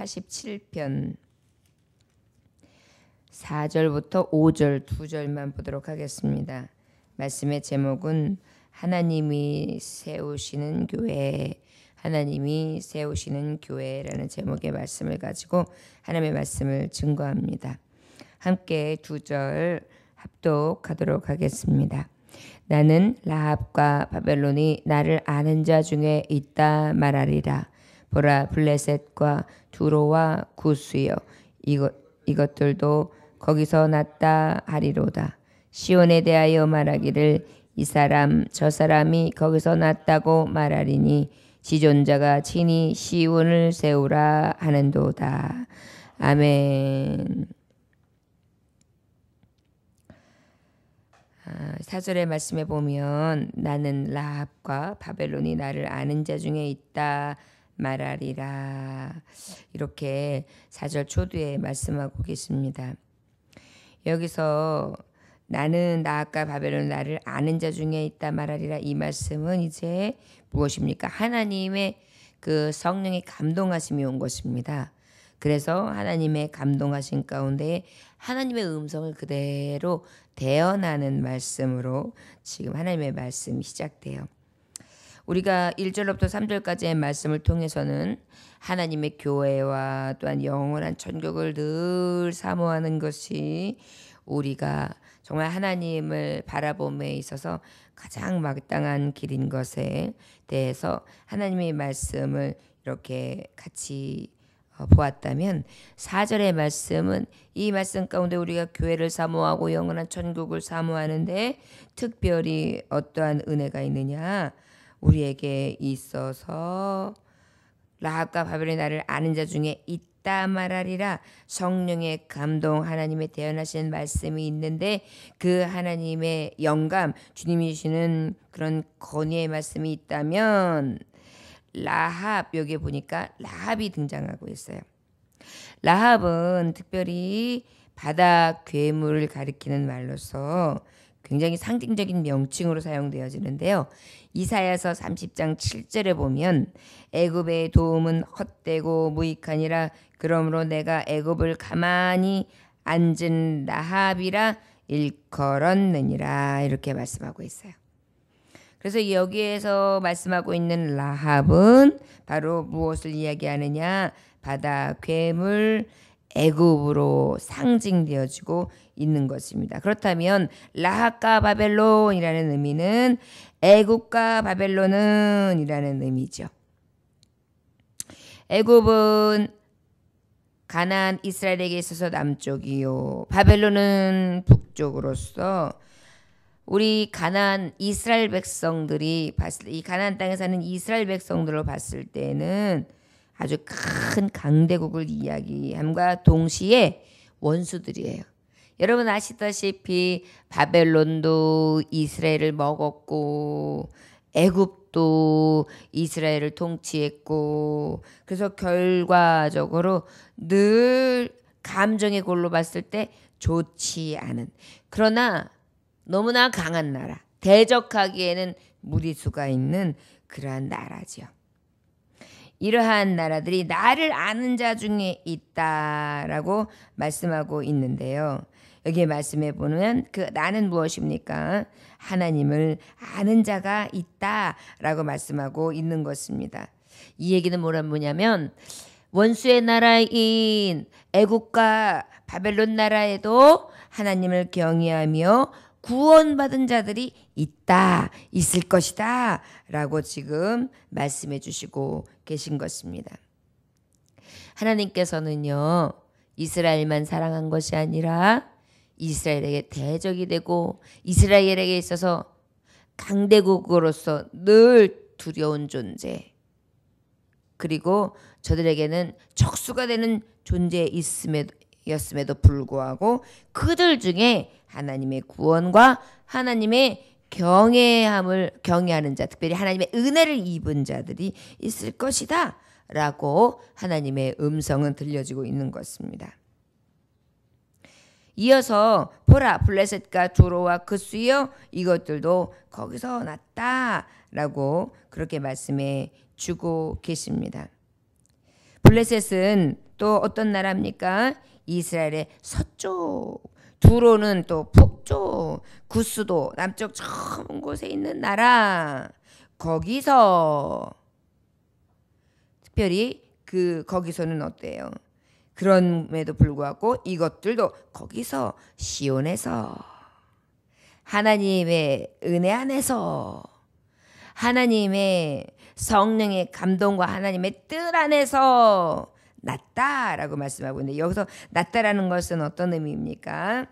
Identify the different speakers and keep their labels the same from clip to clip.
Speaker 1: 87편 4절부터 5절 두 절만 보도록 하겠습니다. 말씀의 제목은 하나님이 세우시는 교회, 하나님이 세우시는 교회라는 제목의 말씀을 가지고 하나님의 말씀을 증거합니다. 함께 두 절 합독하도록 하겠습니다. 나는 라합과 바벨론이 나를 아는 자 중에 있다 말하리라. 보라, 블레셋과 두로와 구스여, 이것들도 거기서 났다 하리로다. 시온에 대하여 말하기를 이 사람 저 사람이 거기서 났다고 말하리니 지존자가 친히 시온을 세우라 하는도다. 아멘. 4절의 말씀에 보면 나는 라합과 바벨론이 나를 아는 자 중에 있다 말하리라, 이렇게 4절 초두에 말씀하고 계십니다. 여기서 나는 라합과 바벨론 나를 아는 자 중에 있다 말하리라, 이 말씀은 이제 무엇입니까? 하나님의 그 성령의 감동하심이 온 것입니다. 그래서 하나님의 감동하신 가운데 하나님의 음성을 그대로 대언하는 말씀으로 지금 하나님의 말씀이 시작돼요. 우리가 1절로부터 3절까지의 말씀을 통해서는 하나님의 교회와 또한 영원한 천국을 늘 사모하는 것이 우리가 정말 하나님을 바라봄에 있어서 가장 마땅한 길인 것에 대해서 하나님의 말씀을 이렇게 같이 보았다면, 4절의 말씀은 이 말씀 가운데 우리가 교회를 사모하고 영원한 천국을 사모하는데 특별히 어떠한 은혜가 있느냐, 우리에게 있어서 라합과 바벨론이 나를 아는 자 중에 있다 말하리라, 성령의 감동, 하나님의 대언하시는 말씀이 있는데 그 하나님의 영감, 주님이 주시는 그런 권위의 말씀이 있다면 라합, 여기에 보니까 라합이 등장하고 있어요. 라합은 특별히 바다 괴물을 가리키는 말로서 굉장히 상징적인 명칭으로 사용되어지는데요. 이사야서 30장 7절에 보면 애굽의 도움은 헛되고 무익하니라, 그러므로 내가 애굽을 가만히 앉은 라합이라 일컬었느니라, 이렇게 말씀하고 있어요. 그래서 여기에서 말씀하고 있는 라합은 바로 무엇을 이야기하느냐, 바다 괴물 애굽으로 상징되어지고 있는 것입니다. 그렇다면 라합과 바벨론이라는 의미는 애굽과 바벨론은 이라는 의미죠. 애굽은 가나안 이스라엘에게 있어서 남쪽이요, 바벨론은 북쪽으로서 우리 가나안 이스라엘 백성들이 봤을 때, 이 가나안 땅에 사는 이스라엘 백성들을 봤을 때는 아주 큰 강대국을 이야기함과 동시에 원수들이에요. 여러분 아시다시피 바벨론도 이스라엘을 먹었고 애굽도 이스라엘을 통치했고, 그래서 결과적으로 늘 감정의 골로 봤을 때 좋지 않은, 그러나 너무나 강한 나라, 대적하기에는 무리수가 있는 그러한 나라죠. 이러한 나라들이 나를 아는 자 중에 있다라고 말씀하고 있는데요. 여기 말씀해 보면 그 나는 무엇입니까? 하나님을 아는 자가 있다라고 말씀하고 있는 것입니다. 이 얘기는 뭐냐면 원수의 나라인 애굽과 바벨론 나라에도 하나님을 경외하며 구원받은 자들이 있을 것이다 라고 지금 말씀해 주시고 계신 것입니다. 하나님께서는요, 이스라엘만 사랑한 것이 아니라 이스라엘에게 대적이 되고 이스라엘에게 있어서 강대국으로서 늘 두려운 존재, 그리고 저들에게는 적수가 되는 존재였음에도 불구하고 그들 중에 하나님의 구원과 하나님의 경외하는 자, 특별히 하나님의 은혜를 입은 자들이 있을 것이다 라고 하나님의 음성은 들려지고 있는 것입니다. 이어서 보라, 블레셋과 두로와 구스여, 이것들도 거기서 났다 라고 그렇게 말씀해 주고 계십니다. 블레셋은 또 어떤 나라입니까? 이스라엘의 서쪽, 두로는 또 북쪽, 구스도 남쪽 처음 곳에 있는 나라. 거기서 특별히 거기서는 어때요? 그럼에도 불구하고 이것들도 거기서 시온에서 하나님의 은혜 안에서 하나님의 성령의 감동과 하나님의 뜻 안에서 낫다라고 말씀하고 있는데, 여기서 낫다라는 것은 어떤 의미입니까?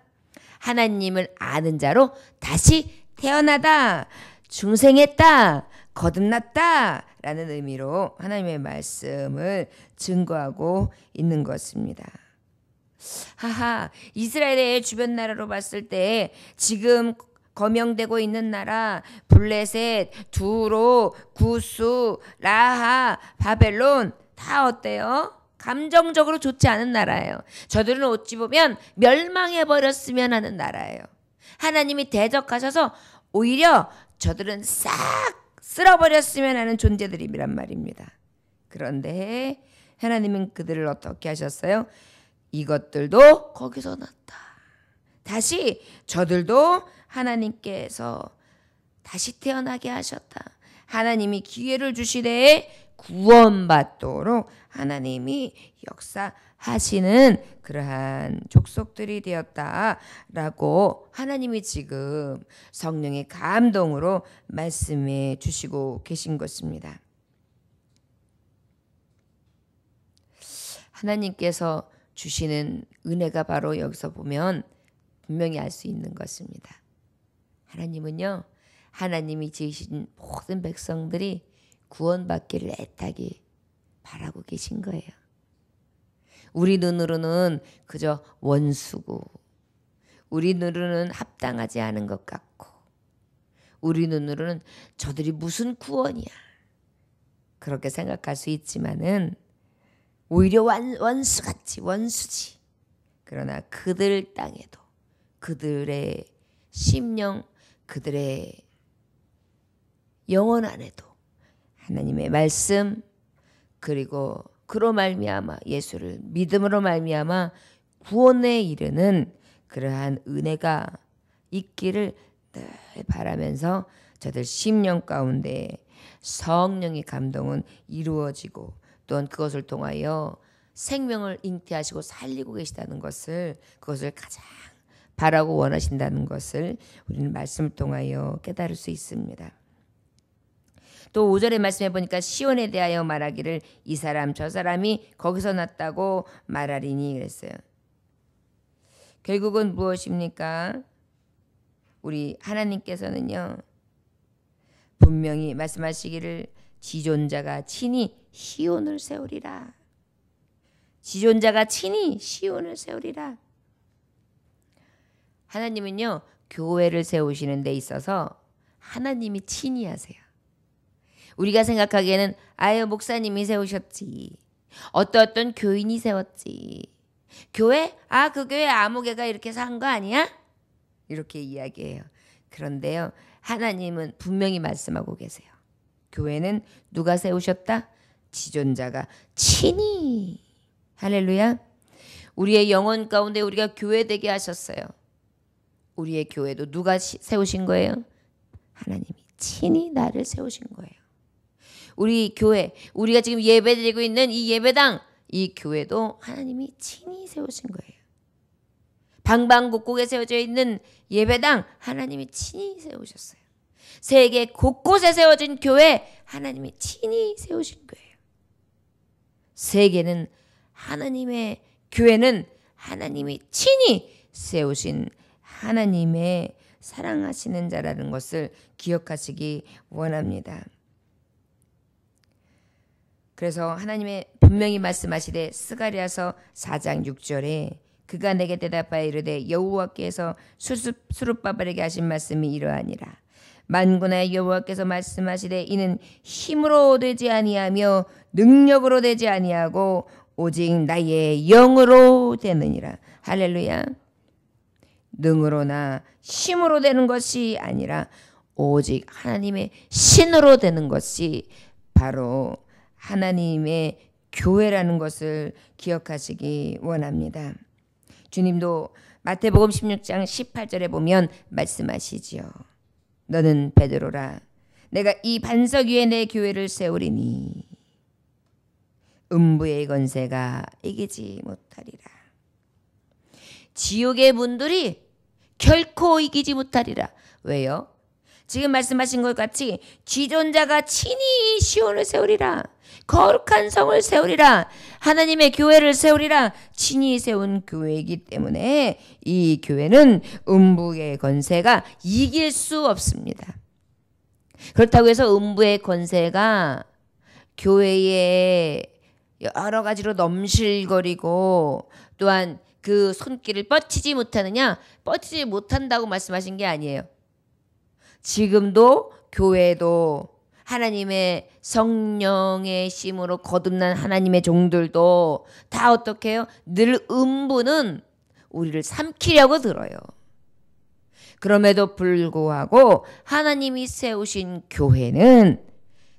Speaker 1: 하나님을 아는 자로 다시 태어나다, 중생했다, 거듭났다 라는 의미로 하나님의 말씀을 증거하고 있는 것입니다. 하하, 이스라엘의 주변 나라로 봤을 때 지금 거명되고 있는 나라 블레셋, 두로, 구스, 라하, 바벨론 다 어때요? 감정적으로 좋지 않은 나라예요. 저들은 어찌 보면 멸망해버렸으면 하는 나라예요. 하나님이 대적하셔서 오히려 저들은 싹 쓸어버렸으면 하는 존재들이란 말입니다. 그런데 하나님은 그들을 어떻게 하셨어요? 이것들도 거기서 났다. 다시 저들도 하나님께서 다시 태어나게 하셨다. 하나님이 기회를 주시되 구원받도록 하나님이 역사하시는 그러한 족속들이 되었다라고 하나님이 지금 성령의 감동으로 말씀해 주시고 계신 것입니다. 하나님께서 주시는 은혜가 바로 여기서 보면 분명히 알 수 있는 것입니다. 하나님은요, 하나님이 지으신 모든 백성들이 구원받기를 애타게 바라고 계신 거예요. 우리 눈으로는 그저 원수고, 우리 눈으로는 합당하지 않은 것 같고, 우리 눈으로는 저들이 무슨 구원이야, 그렇게 생각할 수 있지만은 오히려 원수같이, 원수지. 그러나 그들 땅에도 그들의 심령, 그들의 영혼 안에도 하나님의 말씀, 그리고 그로 말미암아 예수를 믿음으로 말미암아 구원에 이르는 그러한 은혜가 있기를 늘 바라면서 저들 심령 가운데 성령의 감동은 이루어지고, 또한 그것을 통하여 생명을 잉태하시고 살리고 계시다는 것을, 그것을 가장 바라고 원하신다는 것을 우리는 말씀을 통하여 깨달을 수 있습니다. 또 5절의 말씀해 보니까 시온에 대하여 말하기를 이 사람 저 사람이 거기서 났다고 말하리니 그랬어요. 결국은 무엇입니까? 우리 하나님께서는요, 분명히 말씀하시기를 지존자가 친히 시온을 세우리라. 지존자가 친히 시온을 세우리라. 하나님은요, 교회를 세우시는 데 있어서 하나님이 친히 하세요. 우리가 생각하기에는 아유 목사님이 세우셨지, 어떤 교인이 세웠지, 교회? 아 그 교회 아무개가 이렇게 산 거 아니야? 이렇게 이야기해요. 그런데요, 하나님은 분명히 말씀하고 계세요. 교회는 누가 세우셨다? 지존자가 친히. 할렐루야. 우리의 영혼 가운데 우리가 교회 되게 하셨어요. 우리의 교회도 누가 세우신 거예요? 하나님이 친히 나를 세우신 거예요. 우리 교회, 우리가 지금 예배드리고 있는 이 예배당, 이 교회도 하나님이 친히 세우신 거예요. 방방곡곡에 세워져 있는 예배당, 하나님이 친히 세우셨어요. 세계 곳곳에 세워진 교회, 하나님이 친히 세우신 거예요. 세계는 하나님의, 교회는 하나님이 친히 세우신 하나님의 사랑하시는 자라는 것을 기억하시기 원합니다. 그래서 하나님의 분명히 말씀하시되 스가랴서 4장 6절에 그가 내게 대답하여 이르되 여호와께서 수룹바벨에게 하신 말씀이 이러하니라. 만군의 여호와께서 말씀하시되 이는 힘으로 되지 아니하며 능력으로 되지 아니하고 오직 나의 영으로 되느니라. 할렐루야. 능으로나 힘으로 되는 것이 아니라 오직 하나님의 신으로 되는 것이 바로 하나님의 교회라는 것을 기억하시기 원합니다. 주님도 마태복음 16장 18절에 보면 말씀하시지요. 너는 베드로라. 내가 이 반석 위에 내 교회를 세우리니 음부의 권세가 이기지 못하리라. 지옥의 문들이 결코 이기지 못하리라. 왜요? 지금 말씀하신 것 같이 지존자가 친히 시온을 세우리라. 거룩한 성을 세우리라. 하나님의 교회를 세우리라. 친히 세운 교회이기 때문에 이 교회는 음부의 권세가 이길 수 없습니다. 그렇다고 해서 음부의 권세가 교회에 여러 가지로 넘실거리고 또한 그 손길을 뻗치지 못하느냐? 뻗치지 못한다고 말씀하신 게 아니에요. 지금도 교회도 하나님의 성령의 심으로 거듭난 하나님의 종들도 다 어떻게 해요? 늘 음부는 우리를 삼키려고 들어요. 그럼에도 불구하고 하나님이 세우신 교회는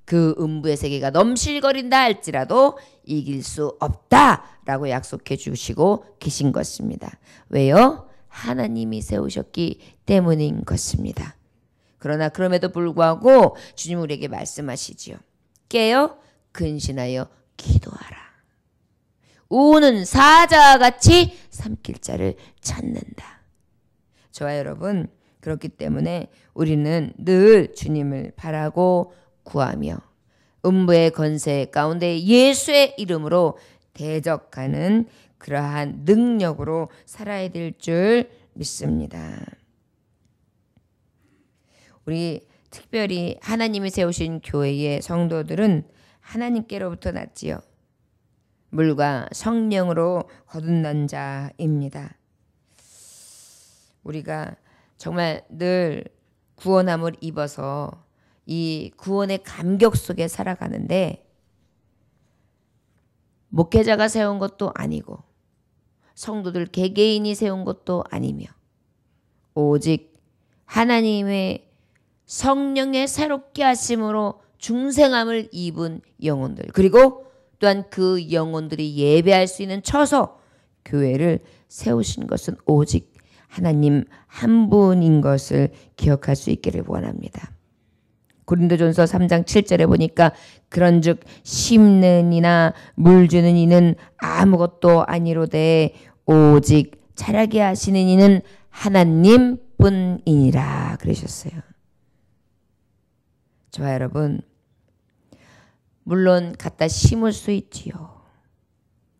Speaker 1: 그 음부의 세계가 넘실거린다 할지라도 이길 수 없다라고 약속해 주시고 계신 것입니다. 왜요? 하나님이 세우셨기 때문인 것입니다. 그러나 그럼에도 불구하고 주님 우리에게 말씀하시지요. 깨어 근신하여 기도하라. 우는 사자와 같이 삼킬 자를 찾는다. 저와 여러분, 그렇기 때문에 우리는 늘 주님을 바라고 구하며 음부의 권세 가운데 예수의 이름으로 대적하는 그러한 능력으로 살아야 될 줄 믿습니다. 우리 특별히 하나님이 세우신 교회의 성도들은 하나님께로부터 났지요. 물과 성령으로 거듭난 자입니다. 우리가 정말 늘 구원함을 입어서 이 구원의 감격 속에 살아가는데 목회자가 세운 것도 아니고 성도들 개개인이 세운 것도 아니며 오직 하나님의 성령의 새롭게 하심으로 중생함을 입은 영혼들, 그리고 또한 그 영혼들이 예배할 수 있는 처소 교회를 세우신 것은 오직 하나님 한 분인 것을 기억할 수 있기를 원합니다. 고린도전서 3장 7절에 보니까 그런즉 심는 이나 물 주는 이는 아무것도 아니로되 오직 자라게 하시는 이는 하나님뿐이니라 그러셨어요. 저와 여러분, 물론 갖다 심을 수 있지요.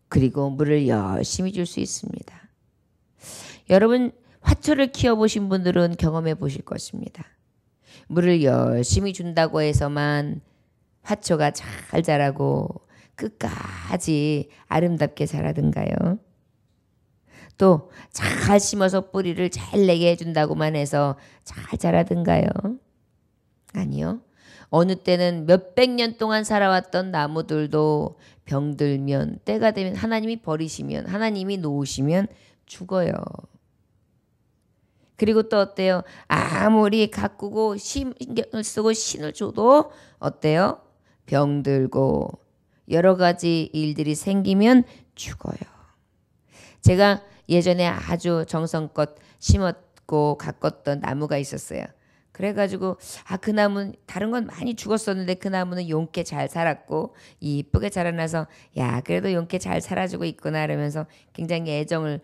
Speaker 1: 그리고 물을 열심히 줄 수 있습니다. 여러분 화초를 키워보신 분들은 경험해 보실 것입니다. 물을 열심히 준다고 해서만 화초가 잘 자라고 끝까지 아름답게 자라든가요? 또 잘 심어서 뿌리를 잘 내게 해준다고만 해서 잘 자라든가요? 아니요. 어느 때는 몇백 년 동안 살아왔던 나무들도 병들면 때가 되면 하나님이 버리시면 하나님이 놓으시면 죽어요. 그리고 또 어때요? 아무리 가꾸고 신경을 쓰고 신을 줘도 어때요? 병들고 여러 가지 일들이 생기면 죽어요. 제가 예전에 아주 정성껏 심었고 가꿨던 나무가 있었어요. 그래가지고 그 나무는 다른 건 많이 죽었었는데 그 나무는 용케 잘 살았고 이쁘게 자라나서 야 그래도 용케 잘 살아주고 있구나 이러면서 굉장히 애정을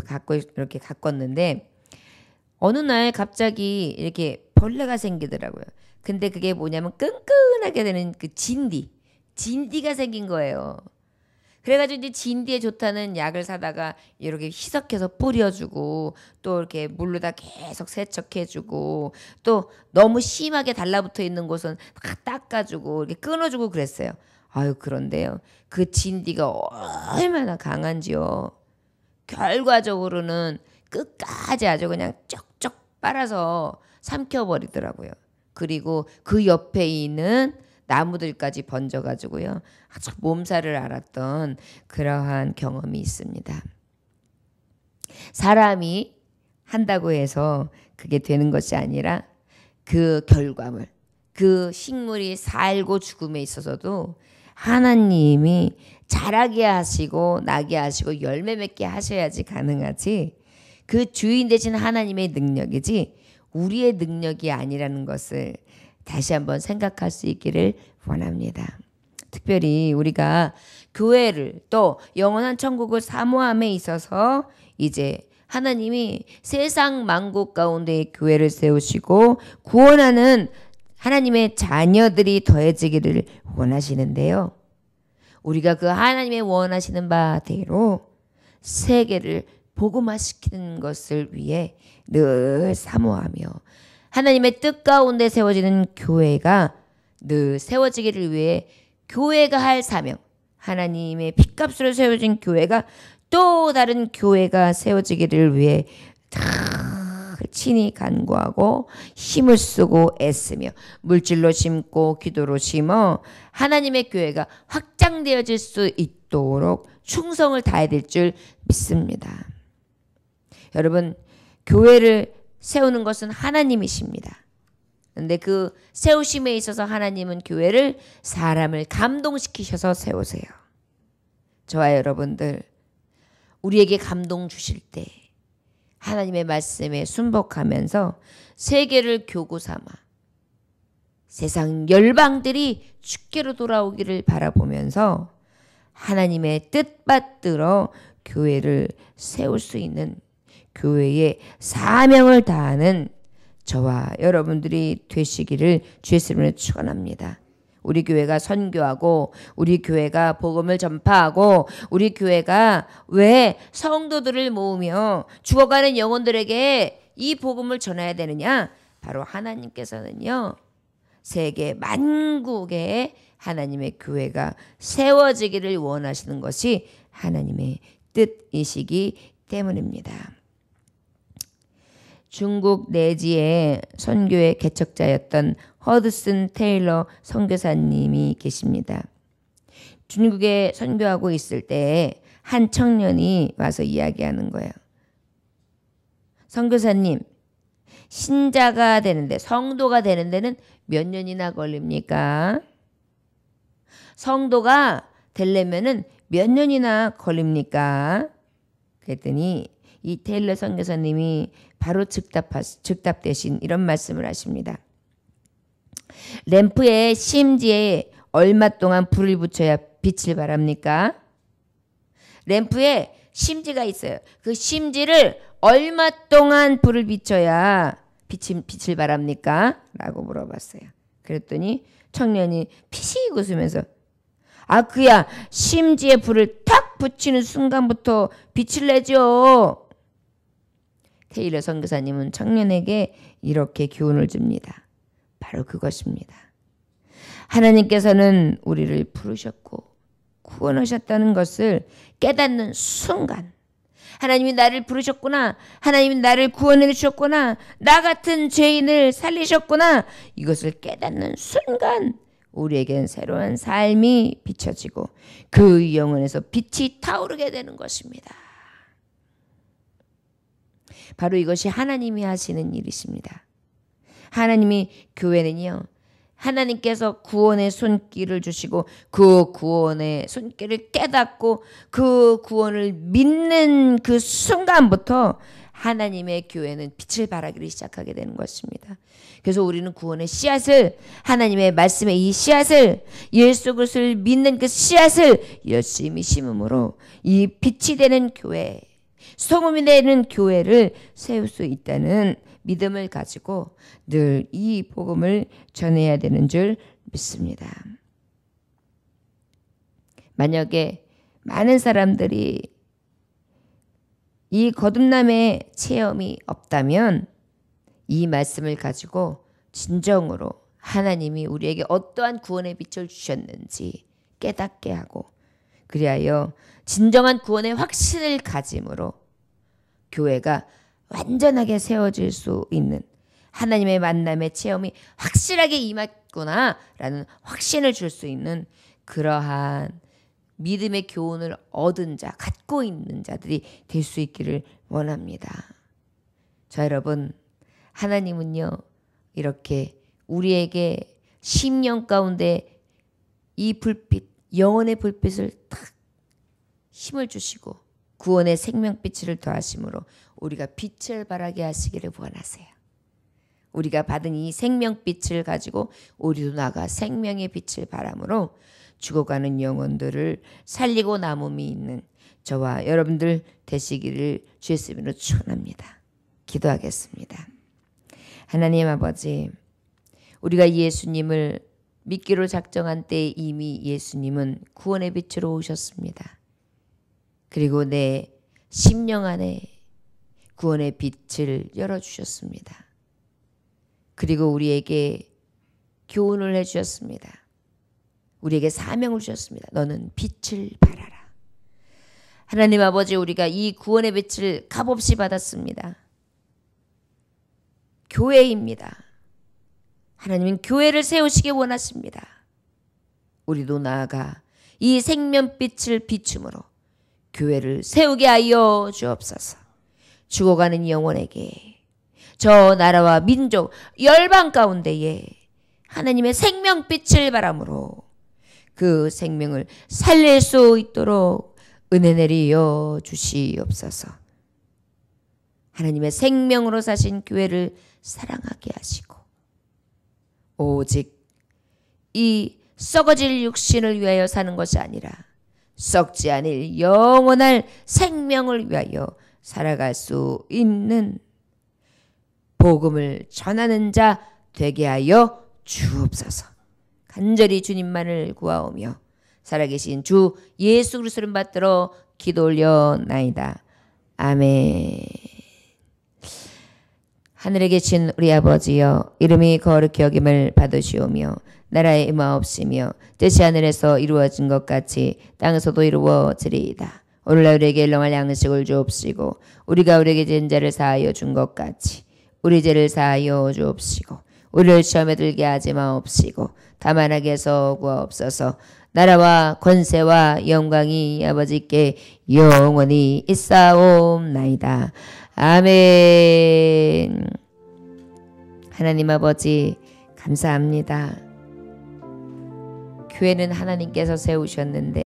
Speaker 1: 갖고 이렇게 가꿨는데 어느 날 갑자기 이렇게 벌레가 생기더라고요. 근데 그게 뭐냐면 끈끈하게 되는 그 진디가 생긴 거예요. 그래가지고 이제 진디에 좋다는 약을 사다가 이렇게 희석해서 뿌려주고 또 이렇게 물로다 계속 세척해주고 또 너무 심하게 달라붙어 있는 곳은 다 닦아주고 이렇게 끊어주고 그랬어요. 아유 그런데요. 그 진디가 얼마나 강한지요. 결과적으로는 끝까지 아주 그냥 쪽쪽 빨아서 삼켜버리더라고요. 그리고 그 옆에 있는 나무들까지 번져가지고요. 아주 몸살을 앓았던 그러한 경험이 있습니다. 사람이 한다고 해서 그게 되는 것이 아니라 그 결과물, 그 식물이 살고 죽음에 있어서도 하나님이 자라게 하시고 나게 하시고 열매 맺게 하셔야지 가능하지. 그 주인 되신 하나님의 능력이지 우리의 능력이 아니라는 것을 다시 한번 생각할 수 있기를 원합니다. 특별히 우리가 교회를 또 영원한 천국을 사모함에 있어서 이제 하나님이 세상 만국 가운데 교회를 세우시고 구원하는 하나님의 자녀들이 더해지기를 원하시는데요. 우리가 그 하나님의 원하시는 바대로 세계를 복음화시키는 것을 위해 늘 사모하며 하나님의 뜻 가운데 세워지는 교회가 늘 세워지기를 위해 교회가 할 사명, 하나님의 핏값으로 세워진 교회가 또 다른 교회가 세워지기를 위해 친히 간구하고 힘을 쓰고 애쓰며 물질로 심고 기도로 심어 하나님의 교회가 확장되어질 수 있도록 충성을 다해야 될 줄 믿습니다. 여러분, 교회를 세우는 것은 하나님이십니다. 그런데 그 세우심에 있어서 하나님은 교회를 사람을 감동시키셔서 세우세요. 저와 여러분들, 우리에게 감동 주실 때 하나님의 말씀에 순복하면서 세계를 교구 삼아 세상 열방들이 주께로 돌아오기를 바라보면서 하나님의 뜻 받들어 교회를 세울 수 있는 교회의 사명을 다하는 저와 여러분들이 되시기를 주의 이름으로 축원합니다. 우리 교회가 선교하고 우리 교회가 복음을 전파하고 우리 교회가 왜 성도들을 모으며 죽어가는 영혼들에게 이 복음을 전해야 되느냐? 바로 하나님께서는요. 세계 만국에 하나님의 교회가 세워지기를 원하시는 것이 하나님의 뜻이시기 때문입니다. 중국 내지의 선교의 개척자였던 허드슨 테일러 선교사님이 계십니다. 중국에 선교하고 있을 때 한 청년이 와서 이야기하는 거예요. 선교사님, 신자가 되는데, 성도가 되는 데는 몇 년이나 걸립니까? 성도가 되려면은 몇 년이나 걸립니까? 그랬더니 이 테일러 선교사님이 바로 즉답 대신 이런 말씀을 하십니다. 램프의 심지에 얼마 동안 불을 붙여야 빛을 발합니까? 램프에 심지가 있어요. 그 심지를 얼마 동안 불을 비춰야 빛을 발합니까? 라고 물어봤어요. 그랬더니 청년이 피식 웃으면서 그야 심지에 불을 탁 붙이는 순간부터 빛을 내죠. 테일러 선교사님은 청년에게 이렇게 교훈을 줍니다. 바로 그것입니다. 하나님께서는 우리를 부르셨고 구원하셨다는 것을 깨닫는 순간, 하나님이 나를 부르셨구나, 하나님이 나를 구원해 주셨구나, 나 같은 죄인을 살리셨구나, 이것을 깨닫는 순간 우리에겐 새로운 삶이 비춰지고 그 영혼에서 빛이 타오르게 되는 것입니다. 바로 이것이 하나님이 하시는 일이십니다. 하나님이 교회는요, 하나님께서 구원의 손길을 주시고 그 구원의 손길을 깨닫고 그 구원을 믿는 그 순간부터 하나님의 교회는 빛을 발하기를 시작하게 되는 것입니다. 그래서 우리는 구원의 씨앗을, 하나님의 말씀의 이 씨앗을, 예수 그리스도를 믿는 그 씨앗을 열심히 심음으로 이 빛이 되는 교회, 소금이 되는 교회를 세울 수 있다는 믿음을 가지고 늘 이 복음을 전해야 되는 줄 믿습니다. 만약에 많은 사람들이 이 거듭남의 체험이 없다면 이 말씀을 가지고 진정으로 하나님이 우리에게 어떠한 구원의 빛을 주셨는지 깨닫게 하고, 그리하여 진정한 구원의 확신을 가짐으로 교회가 완전하게 세워질 수 있는 하나님의 만남의 체험이 확실하게 임했구나라는 확신을 줄 수 있는 그러한 믿음의 교훈을 얻은 자, 갖고 있는 자들이 될 수 있기를 원합니다. 자, 여러분, 하나님은요, 이렇게 우리에게 심령 가운데 이 불빛, 영혼의 불빛을 탁 힘을 주시고 구원의 생명빛을 더하심으로 우리가 빛을 발하게 하시기를 원하세요. 우리가 받은 이 생명빛을 가지고 우리도 나가 생명의 빛을 발함으로 죽어가는 영혼들을 살리고 남음이 있는 저와 여러분들 되시기를 주의 이름으로 축원합니다. 기도하겠습니다. 하나님 아버지, 우리가 예수님을 믿기로 작정한 때에 이미 예수님은 구원의 빛으로 오셨습니다. 그리고 내 심령 안에 구원의 빛을 열어주셨습니다. 그리고 우리에게 교훈을 해주셨습니다. 우리에게 사명을 주셨습니다. 너는 빛을 발하라. 하나님 아버지, 우리가 이 구원의 빛을 값없이 받았습니다. 교회입니다. 하나님은 교회를 세우시기 원하십니다. 우리도 나아가 이 생명빛을 비춤으로 교회를 세우게 하여 주옵소서. 죽어가는 영혼에게 저 나라와 민족 열방 가운데에 하나님의 생명빛을 바람으로 그 생명을 살릴 수 있도록 은혜 내리어 주시옵소서. 하나님의 생명으로 사신 교회를 사랑하게 하시고 오직 이 썩어질 육신을 위하여 사는 것이 아니라 썩지 않을 영원할 생명을 위하여 살아갈 수 있는 복음을 전하는 자 되게 하여 주옵소서. 간절히 주님만을 구하오며 살아계신 주 예수 그리스도를 받들어 기도 올려나이다. 아멘. 하늘에 계신 우리 아버지여, 이름이 거룩히 여김을 받으시오며 나라의 임하옵시며 뜻이 하늘에서 이루어진 것 같이 땅에서도 이루어지리이다. 오늘날 우리에게 일용할 양식을 주옵시고 우리가 우리에게 진 죄를 사하여 준 것 같이 우리 죄를 사하여 주옵시고 우리를 시험에 들게 하지 마옵시고 다만 악에서 구하옵소서. 나라와 권세와 영광이 아버지께 영원히 있사옵나이다. 아멘. 하나님 아버지 감사합니다. 교회는 하나님께서 세우셨는데